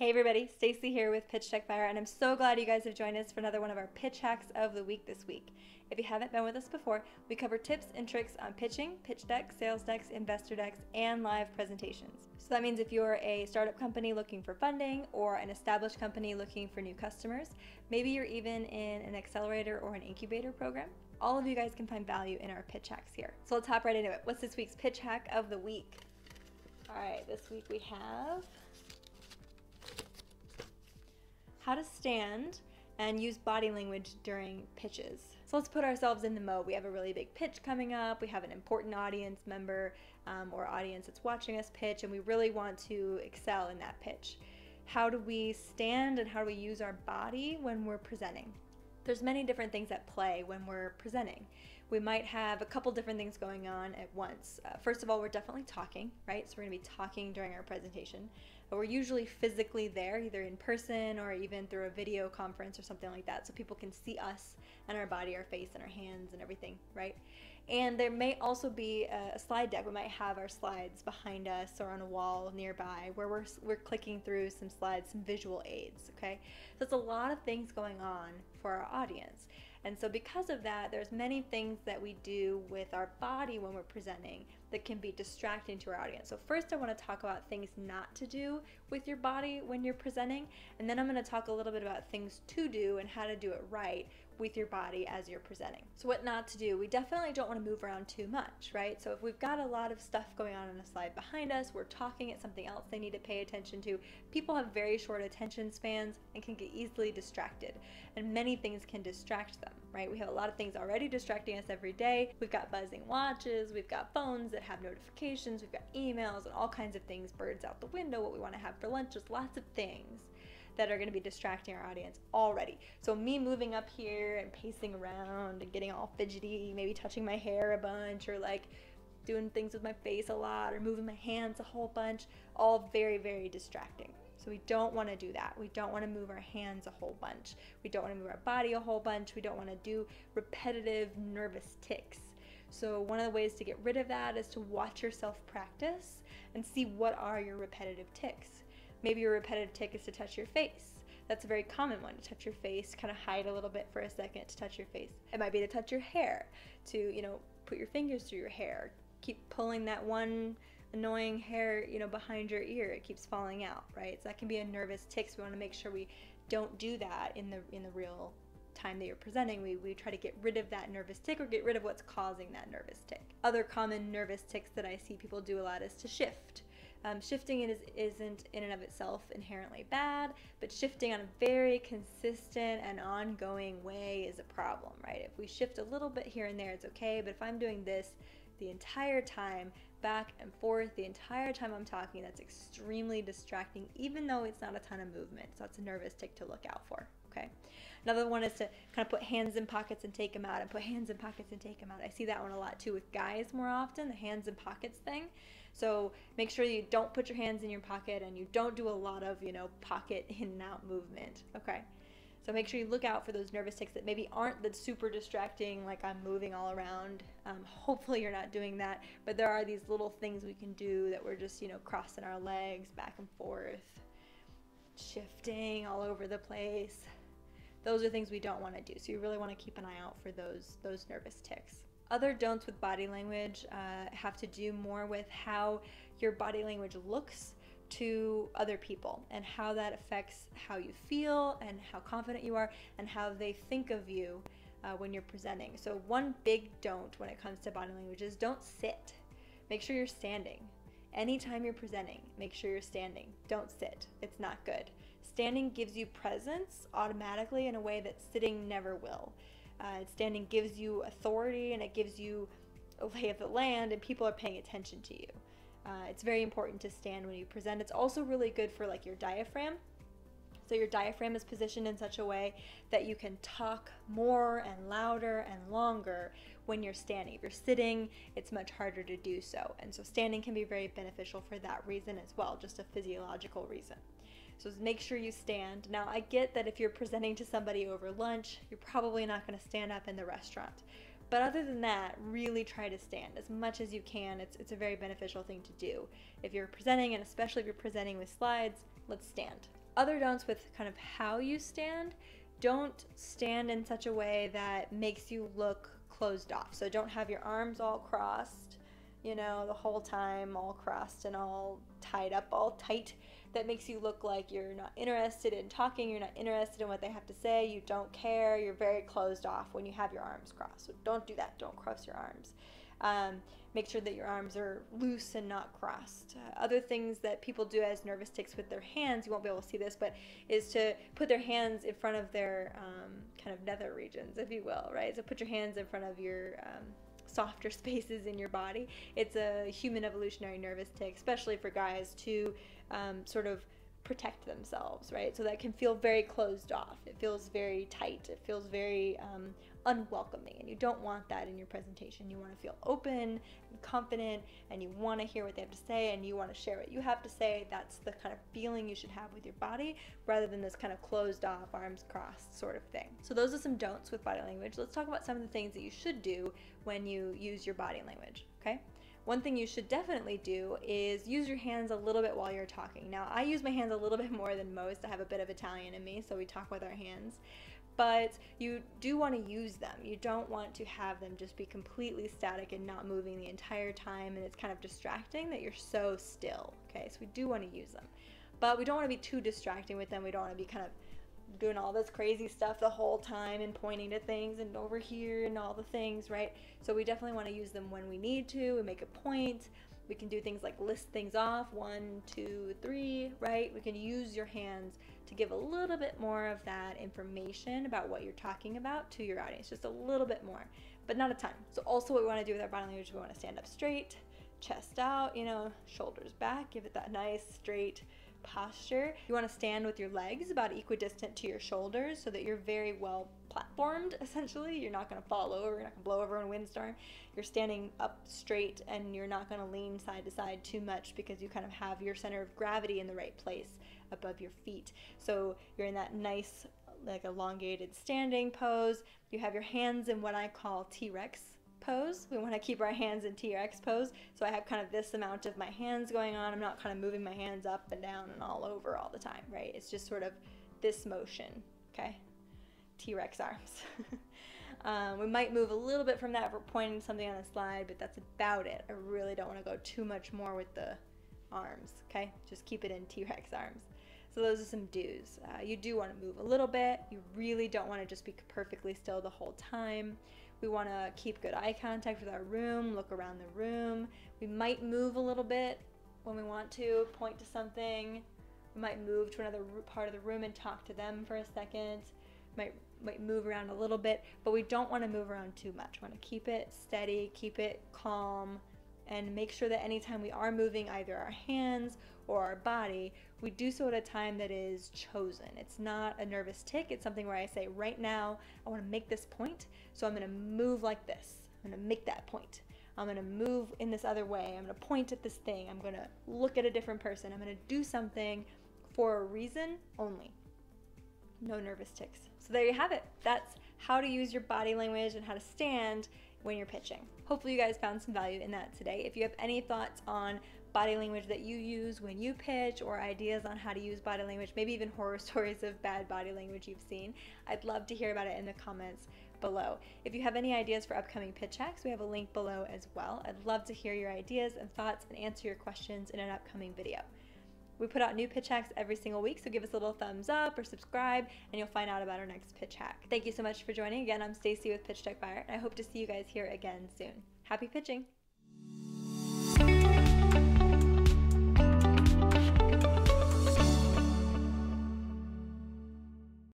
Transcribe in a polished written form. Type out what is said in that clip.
Hey everybody, Stacy here with Pitch Tech Fire, and I'm so glad you guys have joined us for another one of our pitch hacks of the week this week. If you haven't been with us before, we cover tips and tricks on pitching, pitch decks, sales decks, investor decks, and live presentations. So that means if you're a startup company looking for funding or an established company looking for new customers, maybe you're even in an accelerator or an incubator program, all of you guys can find value in our pitch hacks here. So let's hop right into it. What's this week's pitch hack of the week? All right, this week we have how to stand and use body language during pitches. So let's put ourselves in the mode. We have a really big pitch coming up. We have an important audience member or audience that's watching us pitch, and we really want to excel in that pitch. How do we stand and how do we use our body when we're presenting? There's many different things at play when we're presenting. We might have a couple different things going on at once. First of all, we're definitely talking, right? So we're gonna be talking during our presentation, but we're usually physically there, either in person or even through a video conference or something like that, so people can see us and our body, our face and our hands and everything, right? And there may also be a slide deck. We might have our slides behind us or on a wall nearby where we're clicking through some slides, some visual aids, okay? So it's a lot of things going on for our audience. And so because of that, there's many things that we do with our body when we're presenting that can be distracting to our audience. So first I want to talk about things not to do with your body when you're presenting, and then I'm going to talk a little bit about things to do and how to do it right with your body as you're presenting. So what not to do, we definitely don't want to move around too much, right? So if we've got a lot of stuff going on a slide behind us, we're talking at something else they need to pay attention to. People have very short attention spans and can get easily distracted, and many things can distract them, right? We have a lot of things already distracting us every day. We've got buzzing watches, we've got phones that have notifications, we've got emails and all kinds of things, birds out the window, what we want to have for lunch, just lots of things that are going to be distracting our audience already. So me moving up here and pacing around and getting all fidgety, maybe touching my hair a bunch or like doing things with my face a lot or moving my hands a whole bunch, all very, very distracting. So we don't want to do that. We don't want to move our hands a whole bunch. We don't want to move our body a whole bunch. We don't want to do repetitive nervous tics. So one of the ways to get rid of that is to watch yourself practice and see what are your repetitive tics. Maybe your repetitive tic is to touch your face. That's a very common one, to touch your face, kind of hide a little bit for a second to touch your face. It might be to touch your hair, to, put your fingers through your hair. Keep pulling that one annoying hair, behind your ear. It keeps falling out, right? So that can be a nervous tic. So we want to make sure we don't do that in the real time that you're presenting. We try to get rid of that nervous tic or get rid of what's causing that nervous tic. Other common nervous tics that I see people do a lot is to shift. Shifting isn't in and of itself inherently bad, but shifting on a very consistent and ongoing way is a problem, right? If we shift a little bit here and there, it's okay, but if I'm doing this the entire time, back and forth, the entire time I'm talking, that's extremely distracting, even though it's not a ton of movement. So that's a nervous tic to look out for, okay? Another one is to kind of put hands in pockets and take them out, and put hands in pockets and take them out. I see that one a lot too with guys more often, the hands in pockets thing. So make sure you don't put your hands in your pocket and you don't do a lot of, pocket in and out movement, okay? So make sure you look out for those nervous tics that maybe aren't the super distracting, like I'm moving all around. Hopefully you're not doing that, but there are these little things we can do that we're just, crossing our legs back and forth, shifting all over the place. Those are things we don't want to do. So you really want to keep an eye out for those nervous tics. Other don'ts with body language have to do more with how your body language looks to other people and how that affects how you feel and how confident you are and how they think of you when you're presenting. So one big don't when it comes to body language is don't sit. Make sure you're standing. Anytime you're presenting, make sure you're standing. Don't sit. It's not good. Standing gives you presence automatically in a way that sitting never will. Standing gives you authority and it gives you a lay of the land, and people are paying attention to you. It's very important to stand when you present. It's also really good for like your diaphragm. So your diaphragm is positioned in such a way that you can talk more and louder and longer when you're standing. If you're sitting, it's much harder to do so. And so standing can be very beneficial for that reason as well, just a physiological reason. So make sure you stand. Now I get that if you're presenting to somebody over lunch, you're probably not going to stand up in the restaurant. But other than that, really try to stand as much as you can. It's a very beneficial thing to do. If you're presenting, and especially if you're presenting with slides, let's stand. Other don'ts with kind of how you stand: don't stand in such a way that makes you look closed off. So don't have your arms all crossed, you know, the whole time, all crossed and all tied up, all tight. That makes you look like you're not interested in talking, you're not interested in what they have to say, you don't care, you're very closed off when you have your arms crossed. So don't do that, don't cross your arms. Make sure that your arms are loose and not crossed. Other things that people do as nervous tics with their hands, you won't be able to see this, but is to put their hands in front of their kind of nether regions, if you will, right? So put your hands in front of your softer spaces in your body. It's a human evolutionary nervous tic, especially for guys, to sort of protect themselves, right? So that can feel very closed off. It feels very tight. It feels very unwelcoming, and you don't want that in your presentation. You want to feel open and confident, and you want to hear what they have to say, and you want to share what you have to say. That's the kind of feeling you should have with your body, rather than this kind of closed off, arms crossed sort of thing. So those are some don'ts with body language. Let's talk about some of the things that you should do when you use your body language, okay? One thing you should definitely do is use your hands a little bit while you're talking. Now, I use my hands a little bit more than most. I have a bit of Italian in me, so we talk with our hands. But you do want to use them. You don't want to have them just be completely static and not moving the entire time, and it's kind of distracting that you're so still, okay? So we do want to use them. But we don't want to be too distracting with them. We don't want to be kind of doing all this crazy stuff the whole time and pointing to things and over here and all the things, right? So we definitely want to use them when we need to. We make a point. We can do things like list things off, 1, 2, 3, right? We can use your hands to give a little bit more of that information about what you're talking about to your audience, just a little bit more, but not a ton. So also what we want to do with our body language, we want to stand up straight, chest out, you know, shoulders back, give it that nice straight posture. You want to stand with your legs about equidistant to your shoulders so that you're very well platformed, essentially. You're not going to fall over, you're not going to blow over in a windstorm. You're standing up straight, and you're not going to lean side to side too much, because you kind of have your center of gravity in the right place above your feet. So you're in that nice, like, elongated standing pose. You have your hands in what I call T-Rex pose. We want to keep our hands in T-Rex pose. So I have kind of this amount of my hands going on. I'm not kind of moving my hands up and down and all over all the time, right? It's just sort of this motion, okay? T-Rex arms. We might move a little bit from that if we're pointing something on a slide, but that's about it. I really don't want to go too much more with the arms, okay? Just keep it in T-Rex arms. So those are some do's. You do want to move a little bit. You really don't want to just be perfectly still the whole time. We want to keep good eye contact with our room, look around the room. We might move a little bit when we want to, point to something. We might move to another part of the room and talk to them for a second. Might move around a little bit, but we don't want to move around too much. We want to keep it steady, keep it calm, and make sure that anytime we are moving either our hands or our body, we do so at a time that is chosen. It's not a nervous tic. It's something where I say, right now, I want to make this point, so I'm going to move like this. I'm going to make that point. I'm going to move in this other way. I'm going to point at this thing. I'm going to look at a different person. I'm going to do something for a reason only. No nervous tics. So there you have it. That's how to use your body language and how to stand when you're pitching. Hopefully you guys found some value in that today. If you have any thoughts on body language that you use when you pitch, or ideas on how to use body language, maybe even horror stories of bad body language you've seen, I'd love to hear about it in the comments below. If you have any ideas for upcoming pitch hacks, we have a link below as well. I'd love to hear your ideas and thoughts and answer your questions in an upcoming video. We put out new pitch hacks every single week, so give us a little thumbs up or subscribe, and you'll find out about our next pitch hack. Thank you so much for joining. Again, I'm Stacy with Pitch Tech Buyer, and I hope to see you guys here again soon. Happy pitching!